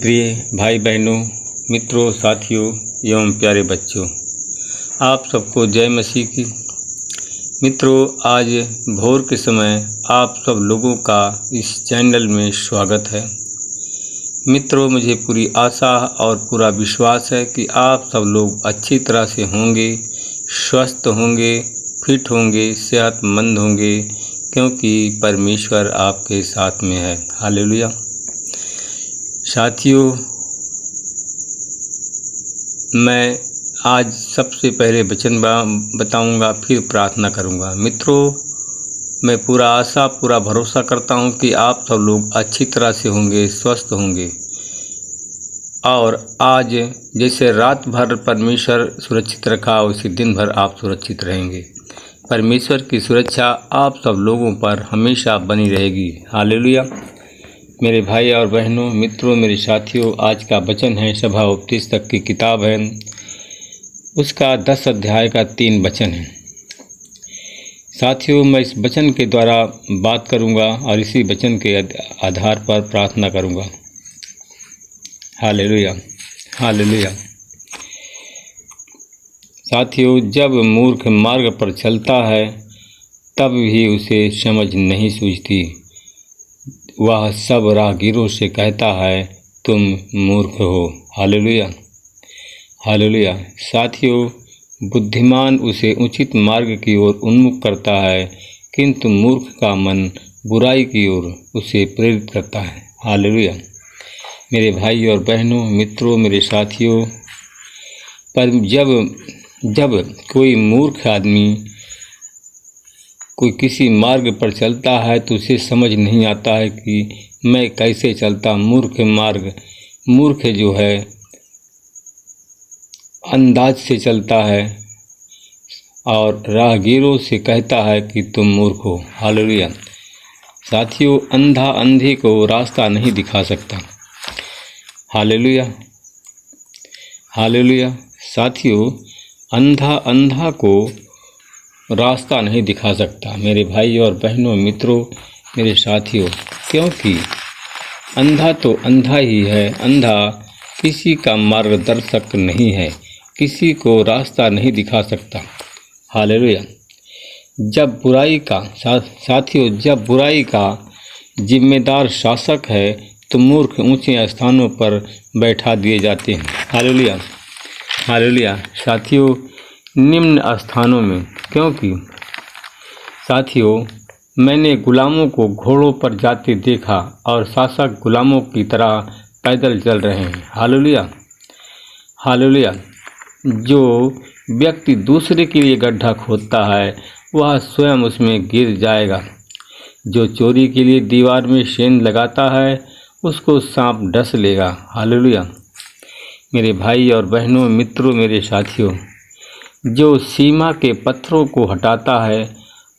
प्रिय भाई बहनों, मित्रों, साथियों एवं प्यारे बच्चों, आप सबको जय मसीह की। मित्रों, आज भोर के समय आप सब लोगों का इस चैनल में स्वागत है। मित्रों, मुझे पूरी आशा और पूरा विश्वास है कि आप सब लोग अच्छी तरह से होंगे, स्वस्थ होंगे, फिट होंगे, सेहतमंद होंगे, क्योंकि परमेश्वर आपके साथ में है। हालेलुया। साथियों, मैं आज सबसे पहले वचन बताऊंगा, फिर प्रार्थना करूंगा। मित्रों, मैं पूरा आशा पूरा भरोसा करता हूं कि आप सब लोग अच्छी तरह से होंगे, स्वस्थ होंगे और आज जैसे रात भर परमेश्वर सुरक्षित रखा उसी दिन भर आप सुरक्षित रहेंगे। परमेश्वर की सुरक्षा आप सब लोगों पर हमेशा बनी रहेगी। हालेलुया। मेरे भाई और बहनों, मित्रों, मेरे साथियों, आज का वचन है सभा उपदेशक की किताब है, उसका 10 अध्याय का 3 वचन है। साथियों, मैं इस वचन के द्वारा बात करूंगा और इसी वचन के आधार पर प्रार्थना करूंगा। Hallelujah, hallelujah. साथियों, जब मूर्ख मार्ग पर चलता है तब भी उसे समझ नहीं सूझती। वह सब राहगीरों से कहता है, तुम मूर्ख हो। Hallelujah, hallelujah. साथियों, बुद्धिमान उसे उचित मार्ग की ओर उन्मुख करता है, किंतु मूर्ख का मन बुराई की ओर उसे प्रेरित करता है। हालेलुया। मेरे भाई और बहनों, मित्रों, मेरे साथियों, पर जब कोई मूर्ख आदमी कोई किसी मार्ग पर चलता है तो उसे समझ नहीं आता है कि मैं कैसे चलता। मूर्ख जो है अंदाज से चलता है और राहगीरों से कहता है कि तुम मूर्ख हो। हालेलुया। साथियों, अंधा अंधे को रास्ता नहीं दिखा सकता। Hallelujah, hallelujah. साथियों, अंधा को रास्ता नहीं दिखा सकता। मेरे भाई और बहनों, मित्रों, मेरे साथियों, क्योंकि अंधा तो अंधा ही है। अंधा किसी का मार्गदर्शक नहीं है, किसी को रास्ता नहीं दिखा सकता। हालेलुया। जब बुराई का जिम्मेदार शासक है तो मूर्ख ऊंचे स्थानों पर बैठा दिए जाते हैं। Hallelujah, hallelujah. साथियों, निम्न स्थानों में, क्योंकि साथियों, मैंने गुलामों को घोड़ों पर जाते देखा और शासक गुलामों की तरह पैदल चल रहे हैं। Hallelujah, hallelujah. जो व्यक्ति दूसरे के लिए गड्ढा खोदता है वह स्वयं उसमें गिर जाएगा। जो चोरी के लिए दीवार में सेंध लगाता है उसको सांप डस लेगा। हालेलुया। मेरे भाई और बहनों, मित्रों, मेरे साथियों, जो सीमा के पत्थरों को हटाता है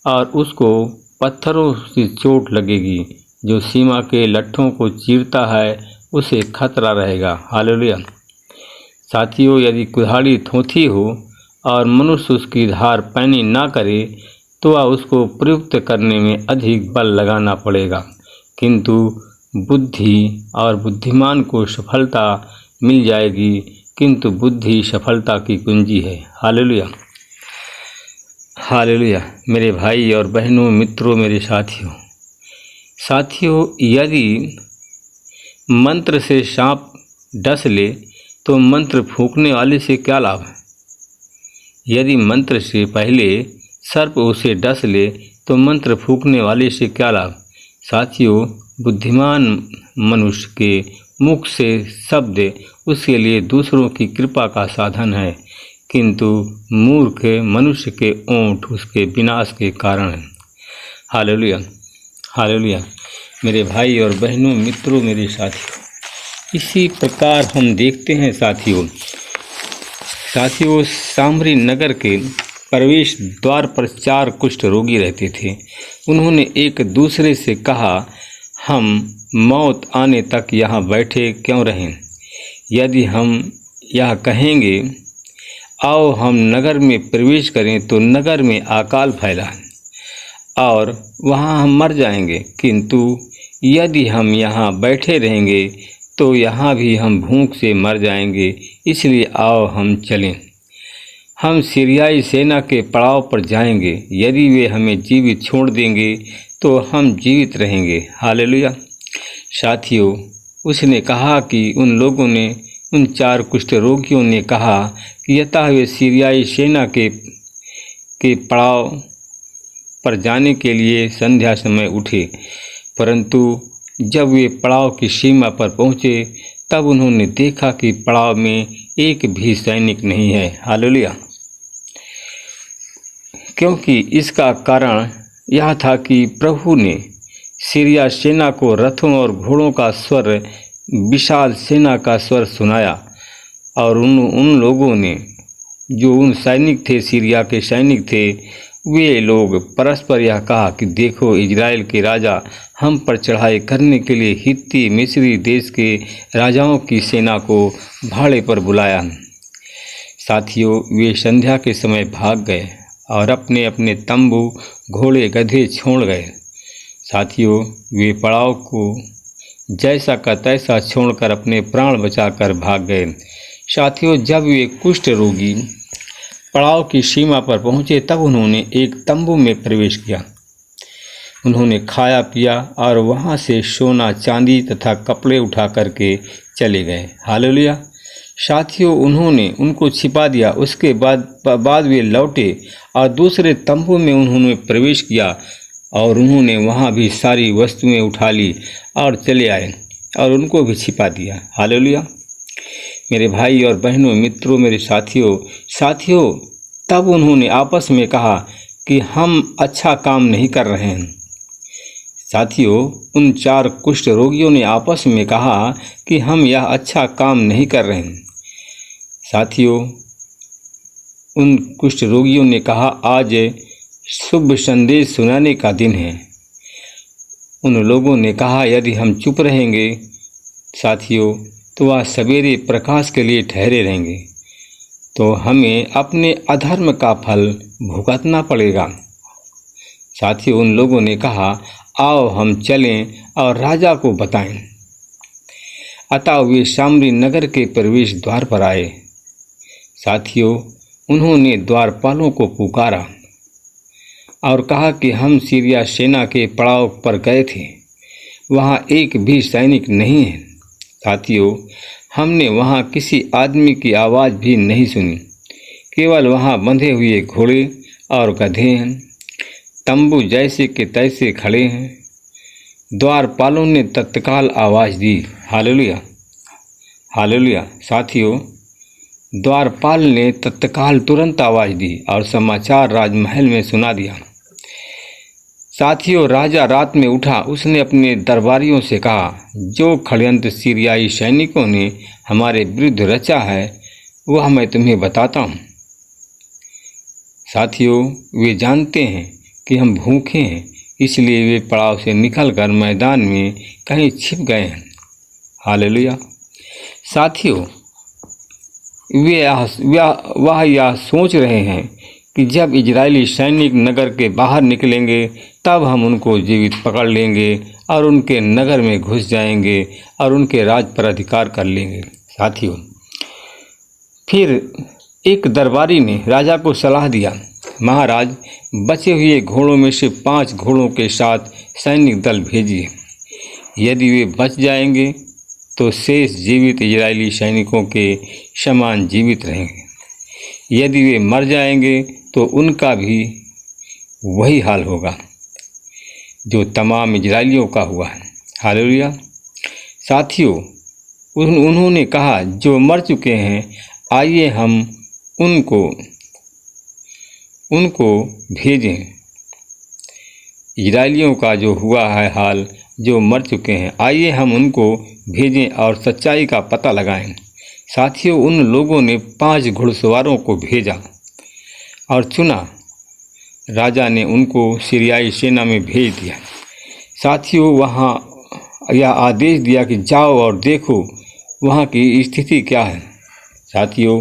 और उसको पत्थरों से चोट लगेगी, जो सीमा के लट्ठों को चीरता है उसे खतरा रहेगा। हालेलुया। साथियों, यदि कुल्हाड़ी थोथी हो और मनुष्य उसकी धार पैनी ना करे तो वह उसको प्रयुक्त करने में अधिक बल लगाना पड़ेगा, किंतु बुद्धि और बुद्धिमान को सफलता मिल जाएगी, किंतु बुद्धि सफलता की कुंजी है। Hallelujah, hallelujah. मेरे भाई और बहनों, मित्रों, मेरे साथियों, यदि मंत्र से सांप डस ले तो मंत्र फूंकने वाले से क्या लाभ है। यदि मंत्र से पहले सर्प उसे डस ले तो मंत्र फूंकने वाले से क्या लाभ। साथियों, बुद्धिमान मनुष्य के मुख से शब्द उसके लिए दूसरों की कृपा का साधन है, किंतु मूर्ख मनुष्य के ओंठ उसके विनाश के कारण हैं। Hallelujah, hallelujah. मेरे भाई और बहनों, मित्रों, मेरे साथियों, इसी प्रकार हम देखते हैं साथियों, सामरी नगर के प्रवेश द्वार पर 4 कुष्ठ रोगी रहते थे। उन्होंने एक दूसरे से कहा, हम मौत आने तक यहाँ बैठे क्यों रहें। यदि हम यह कहेंगे, आओ हम नगर में प्रवेश करें, तो नगर में अकाल फैला और वहाँ हम मर जाएंगे, किंतु यदि हम यहाँ बैठे रहेंगे तो यहाँ भी हम भूख से मर जाएंगे, इसलिए आओ हम चलें। हम सीरियाई सेना के पड़ाव पर जाएंगे। यदि वे हमें जीवित छोड़ देंगे तो हम जीवित रहेंगे। हालेलुया। साथियों, उसने कहा कि उन 4 कुष्ठ रोगियों ने कहा कि यथा वे सीरियाई सेना के पड़ाव पर जाने के लिए संध्या समय उठे, परंतु जब वे पड़ाव की सीमा पर पहुँचे तब उन्होंने देखा कि पड़ाव में एक भी सैनिक नहीं है। हालेलुया। क्योंकि इसका कारण यह था कि प्रभु ने सीरिया सेना को रथों और घोड़ों का स्वर, विशाल सेना का स्वर सुनाया, और उन लोगों ने, जो उन सैनिक थे, सीरिया के सैनिक थे, वे लोग परस्पर यह कहा कि देखो, इजराइल के राजा हम पर चढ़ाई करने के लिए हित्ती मिस्री देश के राजाओं की सेना को भाड़े पर बुलाया। साथियों, वे संध्या के समय भाग गए और अपने अपने तंबू, घोड़े, गधे छोड़ गए। साथियों, वे पड़ाव को जैसा का तैसा छोड़कर अपने प्राण बचाकर भाग गए। साथियों, जब वे कुष्ठ रोगी पड़ाव की सीमा पर पहुँचे तब उन्होंने एक तंबू में प्रवेश किया। उन्होंने खाया पिया और वहाँ से सोना, चांदी तथा कपड़े उठा करके चले गए। हालेलुया। साथियों, उन्होंने उनको छिपा दिया। उसके बाद वे लौटे और दूसरे तंबू में उन्होंने प्रवेश किया और उन्होंने वहाँ भी सारी वस्तुएं उठा ली और चले आए और उनको भी छिपा दिया। हालेलुया। मेरे भाई और बहनों, मित्रों, मेरे साथियों, तब उन्होंने आपस में कहा कि हम अच्छा काम नहीं कर रहे हैं। साथियों, उन 4 कुष्ठ रोगियों ने आपस में कहा कि हम यह अच्छा काम नहीं कर रहे हैं। साथियों, उन कुष्ठ रोगियों ने कहा, आज शुभ संदेश सुनाने का दिन है। उन लोगों ने कहा, यदि हम चुप रहेंगे साथियों, तो वह सवेरे प्रकाश के लिए ठहरे रहेंगे, तो हमें अपने अधर्म का फल भुगतना पड़ेगा। साथियों, उन लोगों ने कहा, आओ हम चलें और राजा को बताएं। अतः वे सामरी नगर के प्रवेश द्वार पर आए। साथियों, उन्होंने द्वारपालों को पुकारा और कहा कि हम सीरिया सेना के पड़ाव पर गए थे, वहाँ एक भी सैनिक नहीं है। साथियों, हमने वहाँ किसी आदमी की आवाज़ भी नहीं सुनी, केवल वहाँ बंधे हुए घोड़े और गधे हैं, तंबू जैसे के तैसे खड़े हैं। द्वारपालों ने तत्काल आवाज़ दी। Hallelujah, hallelujah. साथियों, द्वारपाल ने तत्काल तुरंत आवाज़ दी और समाचार राजमहल में सुना दिया। साथियों, राजा रात में उठा। उसने अपने दरबारियों से कहा, जो षड्यंत्र सीरियाई सैनिकों ने हमारे विरुद्ध रचा है वह मैं तुम्हें बताता हूँ। साथियों, वे जानते हैं कि हम भूखे हैं, इसलिए वे पड़ाव से निकलकर मैदान में कहीं छिप गए हैं। हालेलुया। साथियों, वह यह सोच रहे हैं कि जब इजरायली सैनिक नगर के बाहर निकलेंगे तब हम उनको जीवित पकड़ लेंगे और उनके नगर में घुस जाएंगे और उनके राज पर अधिकार कर लेंगे। साथियों, फिर एक दरबारी ने राजा को सलाह दिया, महाराज, बचे हुए घोड़ों में से 5 घोड़ों के साथ सैनिक दल भेजिए। यदि वे बच जाएंगे तो शेष जीवित इजरायली सैनिकों के समान जीवित रहेंगे, यदि वे मर जाएंगे तो उनका भी वही हाल होगा जो तमाम इजरायलियों का हुआ है। हालेलुया। साथियों, उन्होंने कहा, जो मर चुके हैं, आइए हम उनको भेजें। इजरायलियों का जो हुआ है हाल, जो मर चुके हैं, आइए हम उनको भेजें और सच्चाई का पता लगाएं। साथियों, उन लोगों ने 5 घुड़सवारों को भेजा और चुना। राजा ने उनको सीरियाई सेना में भेज दिया। साथियों, वहाँ यह आदेश दिया कि जाओ और देखो वहाँ की स्थिति क्या है। साथियों,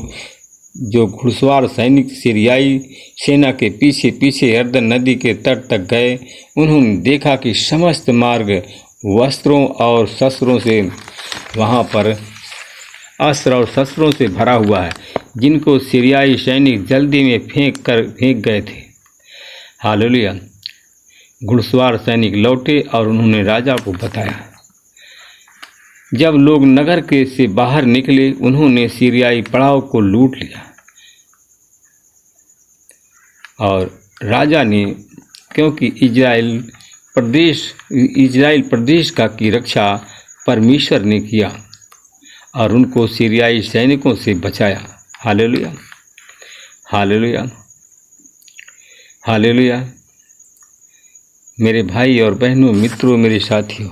जो घुड़सवार सैनिक सीरियाई सेना के पीछे पीछे यरदन नदी के तट तक गए, उन्होंने देखा कि समस्त मार्ग वस्त्रों और शस्त्रों से वहाँ पर अस्त्र और शस्त्रों से भरा हुआ है, जिनको सीरियाई सैनिक जल्दी में फेंक गए थे। हालेलुया। घुड़सवार सैनिक लौटे और उन्होंने राजा को बताया। जब लोग नगर के से बाहर निकले, उन्होंने सीरियाई पड़ाव को लूट लिया और राजा ने, क्योंकि इजराइल प्रदेश की रक्षा परमेश्वर ने किया और उनको सीरियाई सैनिकों से बचाया। Hallelujah, hallelujah, hallelujah. मेरे भाई और बहनों, मित्रों, मेरे साथियों,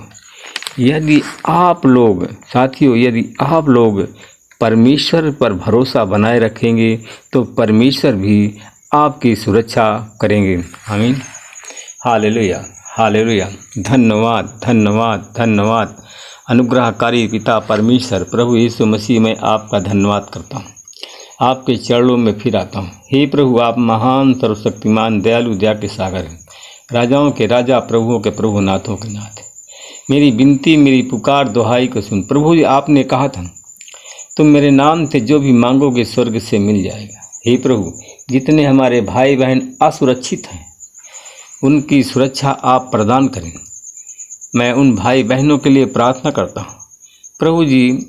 यदि आप लोग परमेश्वर पर भरोसा बनाए रखेंगे तो परमेश्वर भी आपकी सुरक्षा करेंगे। आमीन। Hallelujah, hallelujah. धन्यवाद, धन्यवाद, धन्यवाद। अनुग्रहकारी पिता परमेश्वर प्रभु यीशु मसीह, मैं आपका धन्यवाद करता हूँ। आपके चरणों में फिर आता हूँ। हे प्रभु, आप महान, सर्वशक्तिमान, दयालु, दया के सागर हैं, राजाओं के राजा, प्रभुओं के प्रभु, नाथों के नाथ। मेरी विनती, मेरी पुकार, दुहाई को सुन। प्रभु जी, आपने कहा था तुम मेरे नाम से जो भी मांगोगे स्वर्ग से मिल जाएगा। हे प्रभु, जितने हमारे भाई बहन असुरक्षित हैं, उनकी सुरक्षा आप प्रदान करें। मैं उन भाई बहनों के लिए प्रार्थना करता हूँ। प्रभु जी,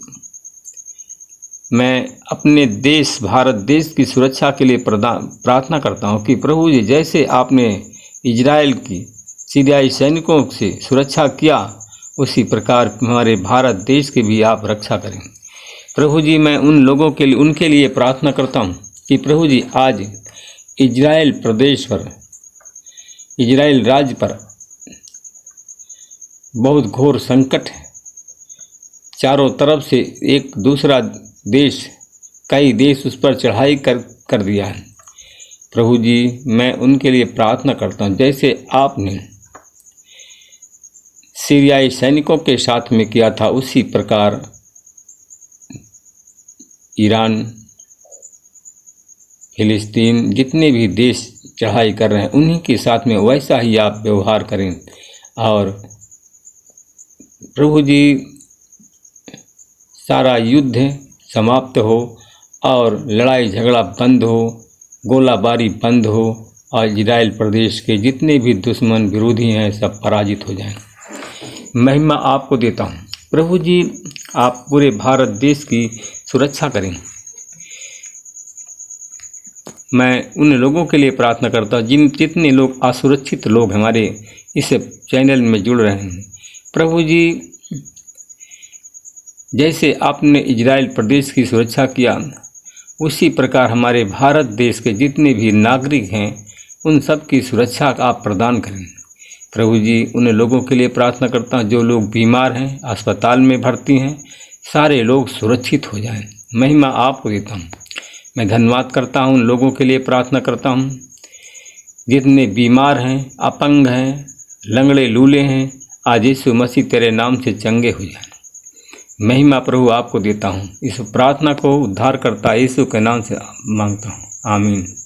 मैं अपने देश भारत देश की सुरक्षा के लिए प्रार्थना करता हूँ कि प्रभु जी, जैसे आपने इजराइल की सीरियाई सैनिकों से सुरक्षा किया, उसी प्रकार हमारे भारत देश की भी आप रक्षा करें। प्रभु जी, मैं उनके लिए प्रार्थना करता हूँ कि प्रभु जी, आज इजराइल राज्य पर बहुत घोर संकट है। चारों तरफ से एक दूसरा देश, कई देश उस पर चढ़ाई कर दिया है। प्रभु जी, मैं उनके लिए प्रार्थना करता हूँ, जैसे आपने सीरियाई सैनिकों के साथ में किया था, उसी प्रकार ईरान, फिलिस्तीन, जितने भी देश चढ़ाई कर रहे हैं, उन्हीं के साथ में वैसा ही आप व्यवहार करें। और प्रभु जी, सारा युद्ध समाप्त हो और लड़ाई झगड़ा बंद हो, गोलाबारी बंद हो और इजराइल प्रदेश के जितने भी दुश्मन विरोधी हैं सब पराजित हो जाएं। महिमा आपको देता हूँ। प्रभु जी, आप पूरे भारत देश की सुरक्षा करें। मैं उन लोगों के लिए प्रार्थना करता हूँ जितने लोग असुरक्षित लोग हमारे इस चैनल में जुड़ रहे हैं। प्रभु जी, जैसे आपने इजराइल प्रदेश की सुरक्षा किया, उसी प्रकार हमारे भारत देश के जितने भी नागरिक हैं, उन सब की सुरक्षा आप प्रदान करें। प्रभु जी, उन लोगों के लिए प्रार्थना करता हूँ जो लोग बीमार हैं, अस्पताल में भर्ती हैं, सारे लोग सुरक्षित हो जाएं। महिमा आपको देता हूँ। मैं धन्यवाद करता हूँ, उन लोगों के लिए प्रार्थना करता हूँ जितने बीमार हैं, अपंग हैं, लंगड़े लूले हैं, आज यीशु मसीह तेरे नाम से चंगे हो जाएं। महिमा प्रभु आपको देता हूँ। इस प्रार्थना को उद्धार करता यीशु के नाम से मांगता हूँ। आमीन।